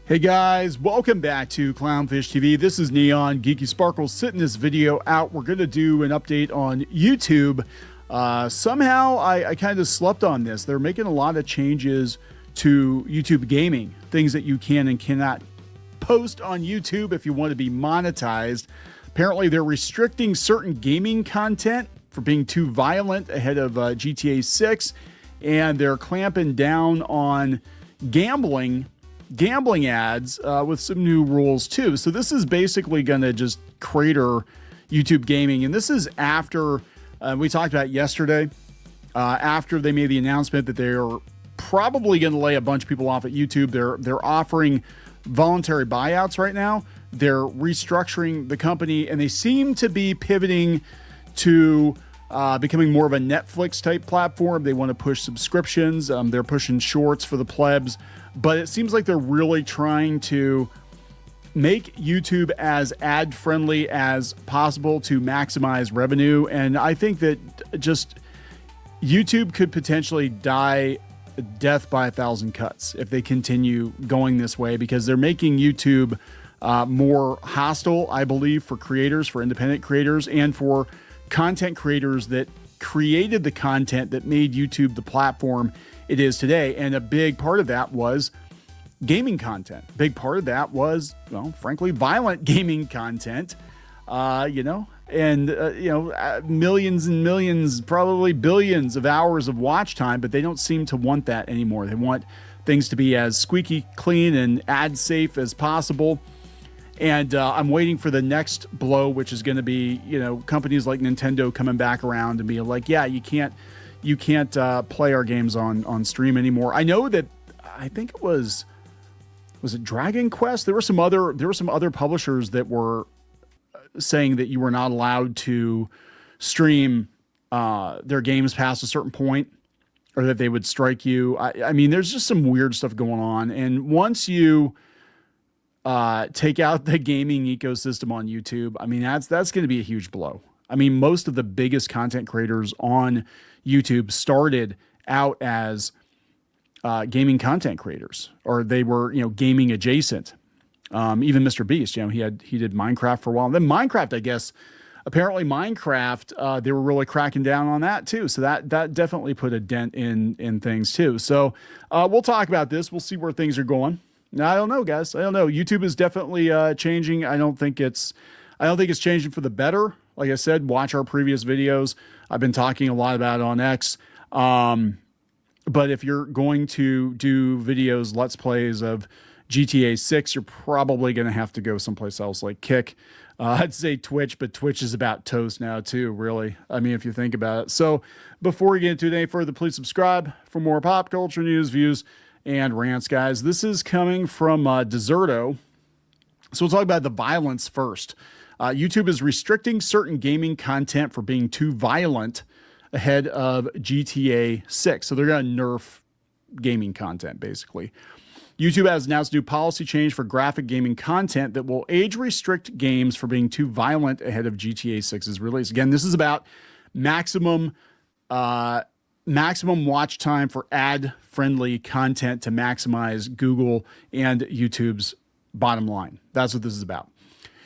Hey guys, welcome back to Clownfish TV. This is Kneon and Geeky Sparkles sitting this video out. We're going to do an update on YouTube. Somehow I kind of slept on this. They're making a lot of changes to YouTube gaming, things that you can and cannot post on YouTube if you want to be monetized. Apparently they're restricting certain gaming content for being too violent ahead of GTA 6, and they're clamping down on gambling ads with some new rules too. So this is basically going to just crater YouTube gaming. And this is after we talked about yesterday, after they made the announcement that they're probably going to lay a bunch of people off at YouTube. They're offering voluntary buyouts right now. They're restructuring the company, and they seem to be pivoting to becoming more of a Netflix type platform. They want to push subscriptions. They're pushing shorts for the plebs. But it seems like they're really trying to make YouTube as ad-friendly as possible to maximize revenue. And I think that just YouTube could potentially die death by 1,000 cuts if they continue going this way, because they're making YouTube more hostile, I believe, for creators, for independent creators, and for content creators that created the content that made YouTube the platform it is today. And a big part of that was gaming content. Big part of that was, well, frankly, violent gaming content, millions and millions, probably billions of hours of watch time, but they don't seem to want that anymore. They want things to be as squeaky clean and ad safe as possible. And I'm waiting for the next blow, which is going to be, companies like Nintendo coming back around and being like, yeah, you can't play our games on stream anymore. I know that, I think it was it Dragon Quest? There were some other publishers that were saying that you were not allowed to stream their games past a certain point, or that they would strike you. I mean, there's just some weird stuff going on. And once you take out the gaming ecosystem on YouTube, I mean, that's going to be a huge blow. I mean, most of the biggest content creators on YouTube started out as gaming content creators, or they were, gaming adjacent. Even Mr. Beast, he did Minecraft for a while. And then Minecraft, I guess, apparently Minecraft, they were really cracking down on that too. So that definitely put a dent in things too. So we'll talk about this. We'll see where things are going. I don't know, guys. I don't know. YouTube is definitely changing. I don't think it's changing for the better. Like I said, watch our previous videos. I've been talking a lot about it on X. But if you're going to do videos, Let's Plays of GTA 6, you're probably going to have to go someplace else like Kick. I'd say Twitch, but Twitch is about toast now too, really. I mean, if you think about it. So before we get into it any further, please subscribe for more pop culture news, views, and rants, guys. This is coming from Deserto. So we'll talk about the violence first. YouTube is restricting certain gaming content for being too violent ahead of GTA 6. So they're going to nerf gaming content, basically. YouTube has announced a new policy change for graphic gaming content that will age restrict games for being too violent ahead of GTA 6's release. Again, this is about maximum watch time for ad-friendly content to maximize Google and YouTube's bottom line. That's what this is about.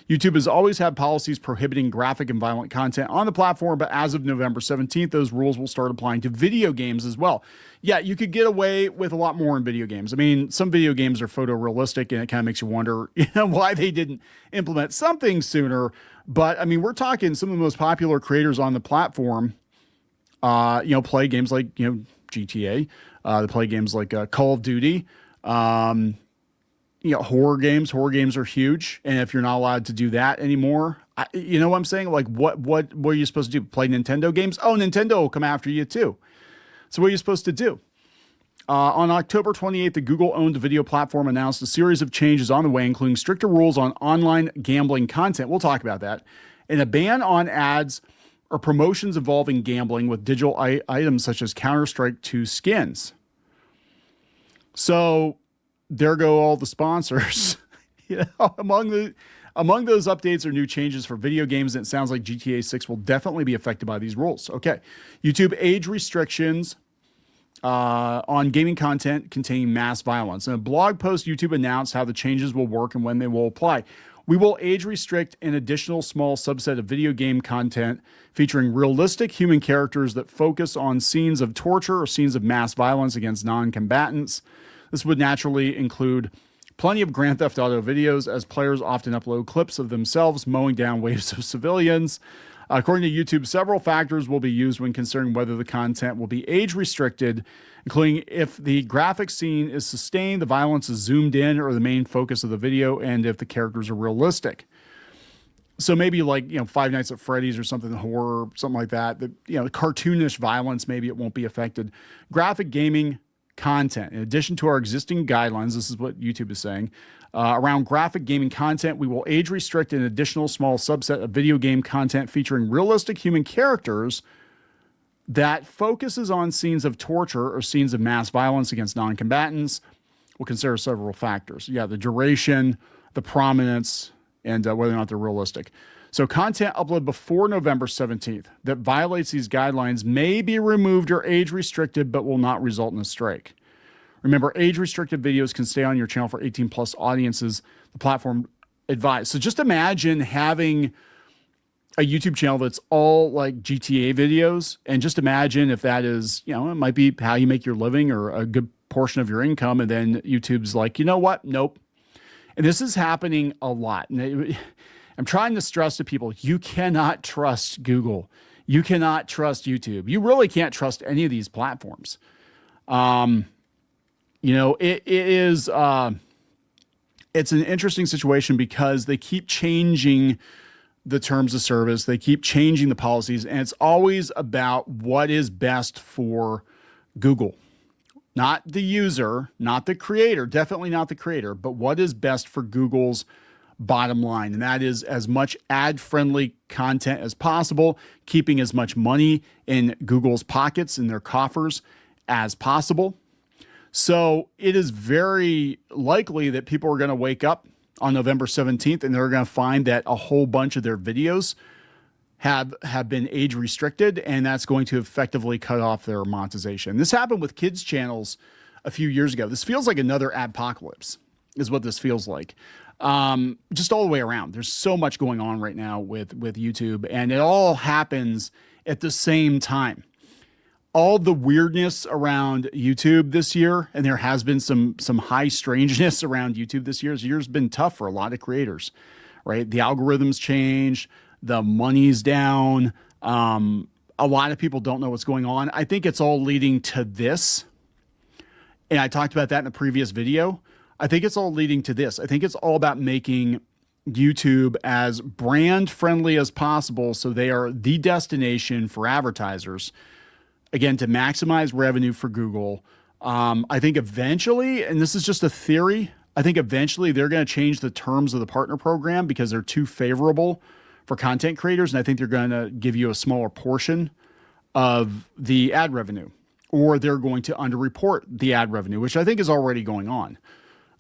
YouTube has always had policies prohibiting graphic and violent content on the platform, but as of November 17th, those rules will start applying to video games as well. Yeah, you could get away with a lot more in video games. I mean, some video games are photorealistic, and it kind of makes you wonder, why they didn't implement something sooner. But I mean, we're talking some of the most popular creators on the platform, play games like, GTA, they play games like Call of Duty, horror games are huge. And if you're not allowed to do that anymore, you know what I'm saying? Like, what are you supposed to do? Play Nintendo games? Oh, Nintendo will come after you too. So what are you supposed to do? On October 28th, the Google-owned video platform announced a series of changes on the way, including stricter rules on online gambling content. We'll talk about that. And a ban on ads or promotions involving gambling with digital items such as Counter-Strike 2 skins. So there go all the sponsors. Among those updates are new changes for video games, and it sounds like GTA 6 will definitely be affected by these rules. Okay, YouTube age restrictions on gaming content containing mass violence. In a blog post, YouTube announced how the changes will work and when they will apply. We will age restrict an additional small subset of video game content featuring realistic human characters that focus on scenes of torture or scenes of mass violence against non-combatants. This would naturally include plenty of Grand Theft Auto videos, as players often upload clips of themselves mowing down waves of civilians. According to YouTube, several factors will be used when considering whether the content will be age restricted, including if the graphic scene is sustained, the violence is zoomed in, or the main focus of the video, and if the characters are realistic. So maybe like, Five Nights at Freddy's or something, horror, something like that. Cartoonish violence, maybe it won't be affected. Graphic gaming content. In addition to our existing guidelines, this is what YouTube is saying, around graphic gaming content, we will age restrict an additional small subset of video game content featuring realistic human characters that focuses on scenes of torture or scenes of mass violence against non-combatants. We'll consider several factors. Yeah, the duration, the prominence, and whether or not they're realistic. So content uploaded before November 17th that violates these guidelines may be removed or age restricted, but will not result in a strike. Remember, age-restricted videos can stay on your channel for 18-plus audiences, the platform advised. So just imagine having a YouTube channel that's all like GTA videos, and just imagine if that is, it might be how you make your living or a good portion of your income, and then YouTube's like, you know what? Nope. And this is happening a lot. And I'm trying to stress to people, you cannot trust Google. You cannot trust YouTube. You really can't trust any of these platforms. It is, it's an interesting situation because they keep changing the terms of service. They keep changing the policies, and it's always about what is best for Google, not the user, not the creator, definitely not the creator, but what is best for Google's bottom line. And that is as much ad-friendly content as possible, keeping as much money in Google's pockets, in their coffers as possible. So it is very likely that people are going to wake up on November 17th and they're going to find that a whole bunch of their videos have been age restricted, and that's going to effectively cut off their monetization. This happened with kids channels a few years ago. This feels like another adpocalypse is what this feels like. Just all the way around. There's so much going on right now with YouTube, and it all happens at the same time. All the weirdness around YouTube this year, and there has been some high strangeness around YouTube this year. This year's been tough for a lot of creators, right? The algorithms changed, the money's down. A lot of people don't know what's going on. I think it's all leading to this. And I talked about that in the previous video. I think it's all leading to this. I think it's all about making YouTube as brand friendly as possible, so they are the destination for advertisers. Again, to maximize revenue for Google. I think eventually, and this is just a theory, I think eventually they're going to change the terms of the partner program because they're too favorable for content creators. And I think they're going to give you a smaller portion of the ad revenue, or they're going to underreport the ad revenue, which I think is already going on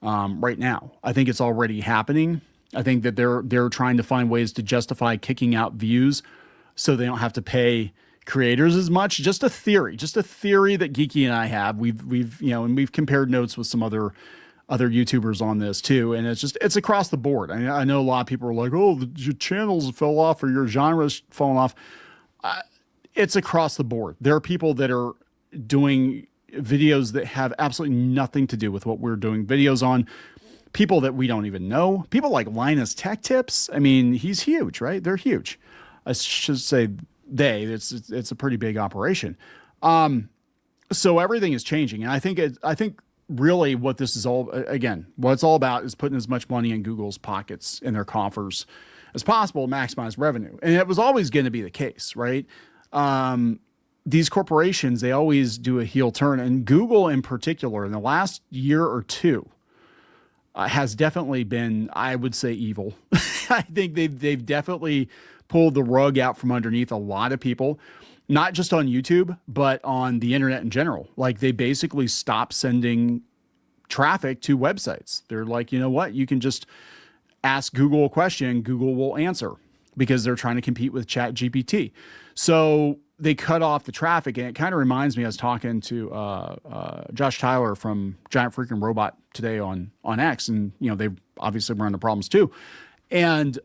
right now. I think it's already happening. I think that they're trying to find ways to justify kicking out views so they don't have to pay creators as much. Just a theory that Geeky and I have. We've compared notes with some other YouTubers on this too. And it's across the board. I know a lot of people are like, oh, your channels fell off or your genre's fallen off. It's across the board. There are people that are doing videos that have absolutely nothing to do with what we're doing videos on. People that we don't even know. People like Linus Tech Tips. I mean, he's huge, right? They're huge. I should say it's a pretty big operation. So everything is changing. And I think really what this is all, again, what it's all about is putting as much money in Google's pockets, in their coffers as possible to maximize revenue. And it was always going to be the case, right? These corporations, they always do a heel turn, and Google in particular in the last year or two has definitely been, I would say, evil. I think they've definitely pulled the rug out from underneath a lot of people, not just on YouTube, but on the internet in general. Like, they basically stopped sending traffic to websites. They're like, you know what? You can just ask Google a question, Google will answer, because they're trying to compete with ChatGPT. So they cut off the traffic. And it kind of reminds me, I was talking to Josh Tyler from Giant Freaking Robot today on X, and they obviously run into problems too. And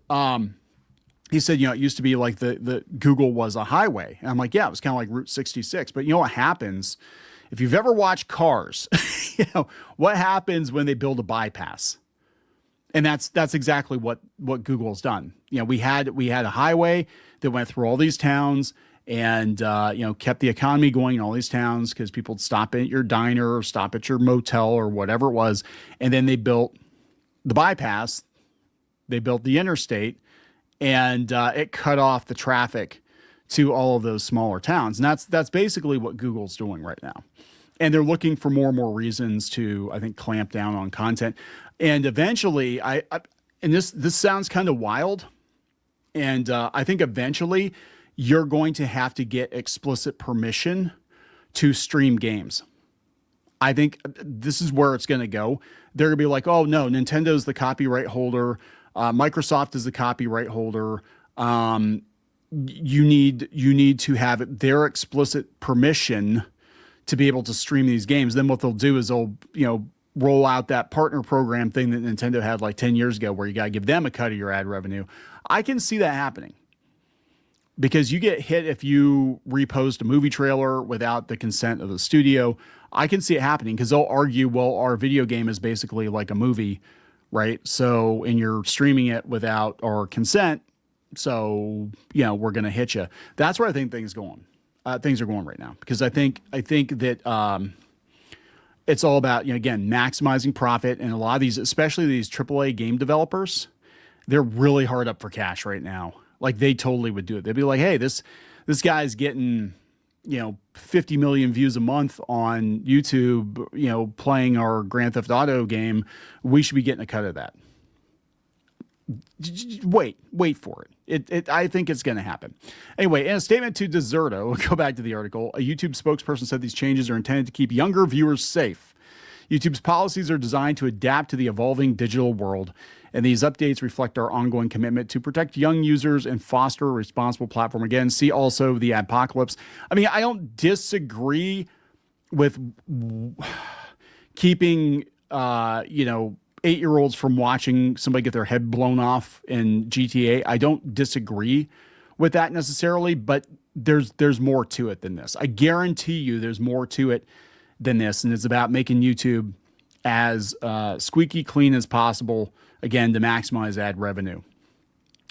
he said, it used to be like the Google was a highway. And I'm like, yeah, it was kind of like Route 66. But you know what happens if you've ever watched Cars? What happens when they build a bypass? And that's exactly what Google's done. We had a highway that went through all these towns and kept the economy going in all these towns because people would stop at your diner or stop at your motel or whatever it was. And then they built the bypass, they built the interstate, and it cut off the traffic to all of those smaller towns. And that's basically what Google's doing right now. And they're looking for more and more reasons to, I think, clamp down on content. And eventually, and this sounds kind of wild, and I think eventually you're going to have to get explicit permission to stream games. I think this is where it's going to go. They're going to be like, oh, no, Nintendo's the copyright holder. Microsoft is the copyright holder. You need to have their explicit permission to be able to stream these games. Then what they'll do is they'll, roll out that partner program thing that Nintendo had like 10 years ago where you got to give them a cut of your ad revenue. I can see that happening because you get hit if you repost a movie trailer without the consent of the studio. I can see it happening because they'll argue, well, our video game is basically like a movie, right? So, and you're streaming it without our consent. So, we're going to hit you. That's where I think things are going right now, because I think that it's all about, again, maximizing profit. And a lot of these, especially these AAA game developers, they're really hard up for cash right now. Like they totally would do it. They'd be like, hey, this guy's getting, 50 million views a month on YouTube, playing our Grand Theft Auto game. We should be getting a cut of that. Wait for it. I think it's going to happen. Anyway, in a statement to Deserto, we'll go back to the article, a YouTube spokesperson said these changes are intended to keep younger viewers safe. YouTube's policies are designed to adapt to the evolving digital world, and these updates reflect our ongoing commitment to protect young users and foster a responsible platform. Again, see also the apocalypse. I mean, I don't disagree with keeping, 8-year-olds from watching somebody get their head blown off in GTA. I don't disagree with that necessarily, but there's more to it than this. I guarantee you there's more to it than this, and it's about making YouTube as squeaky clean as possible, again, to maximize ad revenue.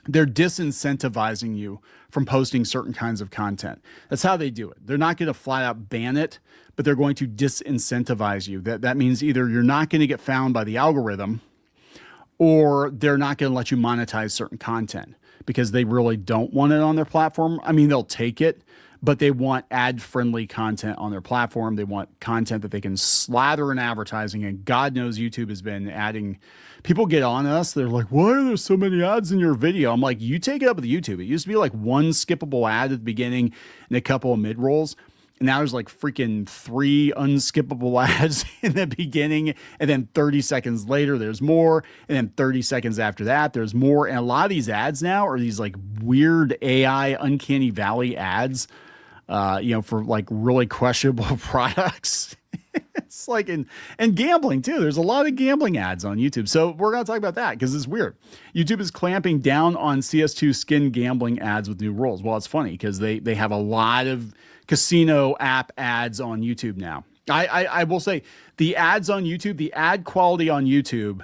They're disincentivizing you from posting certain kinds of content. That's how they do it. They're not going to flat out ban it, but they're going to disincentivize you. That means either you're not going to get found by the algorithm, or they're not going to let you monetize certain content because they really don't want it on their platform. I mean, they'll take it, but they want ad-friendly content on their platform. They want content that they can slather in advertising, and God knows YouTube has been adding. People get on us. They're like, why are there so many ads in your video? I'm like, you take it up with YouTube. It used to be like one skippable ad at the beginning and a couple of mid-rolls. And now there's like freaking 3 unskippable ads in the beginning. And then 30 seconds later, there's more. And then 30 seconds after that, there's more. And a lot of these ads now are these like weird AI uncanny valley ads, for like really questionable products. It's like, and gambling too. There's a lot of gambling ads on YouTube. So we're going to talk about that because it's weird. YouTube is clamping down on CS2 skin gambling ads with new rules. Well, it's funny because they have a lot of casino app ads on YouTube now. I will say the ads on YouTube, the ad quality on YouTube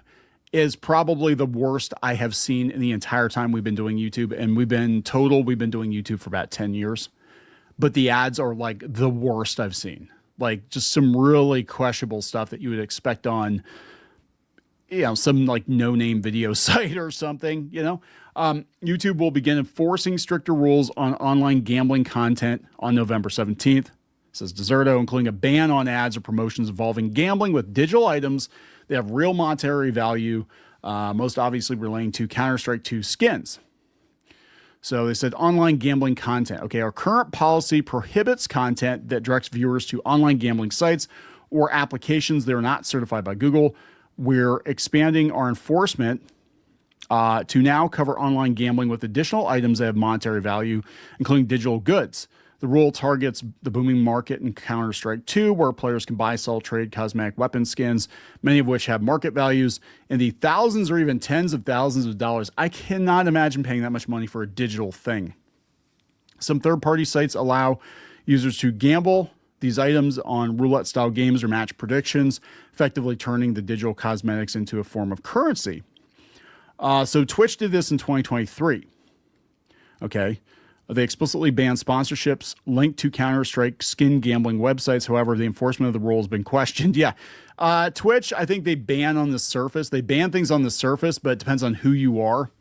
is probably the worst I have seen in the entire time we've been doing YouTube. And we've been doing YouTube for about 10 years. But the ads are like the worst I've seen. Like just some really questionable stuff that you would expect on, some like no-name video site or something, YouTube will begin enforcing stricter rules on online gambling content on November 17th, says Deserto, including a ban on ads or promotions involving gambling with digital items that have real monetary value, most obviously relating to Counter-Strike 2 skins. So they said online gambling content. Okay, our current policy prohibits content that directs viewers to online gambling sites or applications that are not certified by Google. We're expanding our enforcement to now cover online gambling with additional items that have monetary value, including digital goods. The rule targets the booming market in Counter-Strike 2, where players can buy, sell, trade cosmetic weapon skins, many of which have market values in the thousands or even tens of thousands of dollars. I cannot imagine paying that much money for a digital thing. Some third-party sites allow users to gamble these items on roulette-style games or match predictions, effectively turning the digital cosmetics into a form of currency. So Twitch did this in 2023. Okay. They explicitly banned sponsorships linked to Counter-Strike skin gambling websites. However, the enforcement of the rule has been questioned. Yeah. Twitch, I think they ban on the surface. They ban things on the surface, but it depends on who you are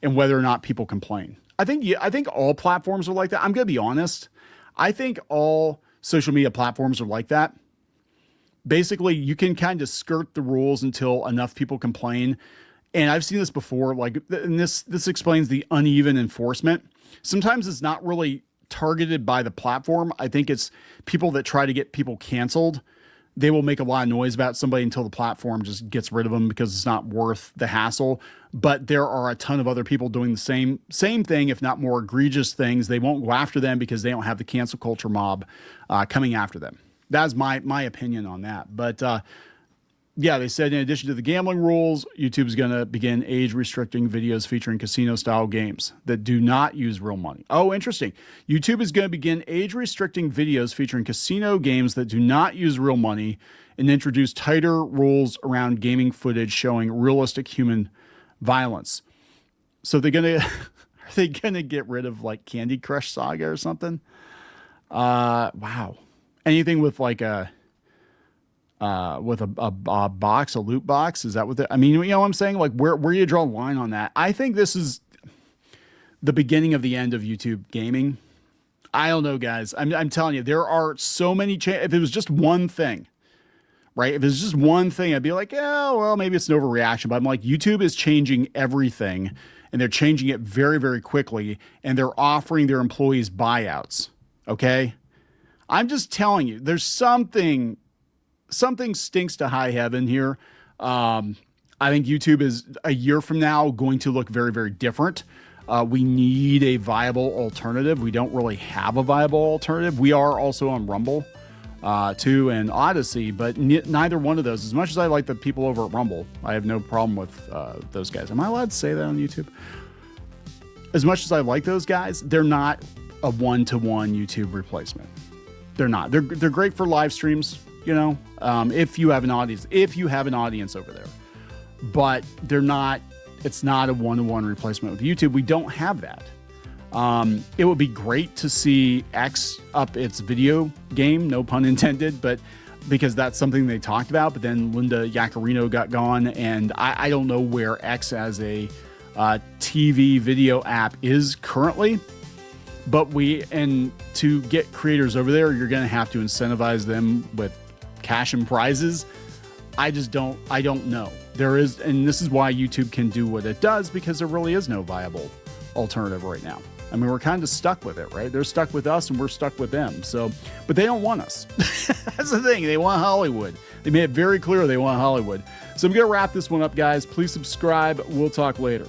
and whether or not people complain. I think all platforms are like that. I'm going to be honest. I think all social media platforms are like that. Basically, you can kind of skirt the rules until enough people complain. And I've seen this before, and this explains the uneven enforcement. Sometimes it's not really targeted by the platform. I think it's people that try to get people canceled. They will make a lot of noise about somebody until the platform just gets rid of them because it's not worth the hassle. But there are a ton of other people doing the same thing, if not more egregious things. They won't go after them because they don't have the cancel culture mob coming after them. That's my opinion on that. But yeah, they said in addition to the gambling rules, YouTube is going to begin age-restricting videos featuring casino-style games that do not use real money. Oh, interesting. YouTube is going to begin age-restricting videos featuring casino games that do not use real money and introduce tighter rules around gaming footage showing realistic human violence. So they're going to are they going to get rid of like Candy Crush Saga or something? Wow. Anything with like a box, a loot box. Is that what I mean? You know what I'm saying? Like where do you draw a line on that? I think this is the beginning of the end of YouTube gaming. I don't know, guys. I'm telling you, there are so many if it was just one thing, right? If it's just one thing, I'd be like, oh, well, maybe it's an overreaction. But I'm like, YouTube is changing everything, and they're changing it very, very quickly, and they're offering their employees buyouts. Okay? I'm just telling you, there's something stinks to high heaven here. I think YouTube is a year from now going to look very, very different. We need a viable alternative. We don't really have a viable alternative. We are also on Rumble, too, and Odyssey, but neither one of those. As much as I like the people over at Rumble, I have no problem with those guys. Am I allowed to say that on YouTube? As much as I like those guys, they're not a one-to-one YouTube replacement. They're not. They're great for live streams. You know, if you have an audience over there, but they're not, it's not a one-to-one replacement with YouTube. We don't have that. It would be great to see X up its video game, no pun intended, but because that's something they talked about, but then Linda Yaccarino got gone, and I don't know where X as a TV video app is currently. But to get creators over there, you're going to have to incentivize them with cash and prizes. I don't know. And this is why YouTube can do what it does, because there really is no viable alternative right now. I mean, we're kind of stuck with it, right? They're stuck with us and we're stuck with them. So, but they don't want us. That's the thing. They want Hollywood. They made it very clear they want Hollywood. So I'm going to wrap this one up, guys. Please subscribe. We'll talk later.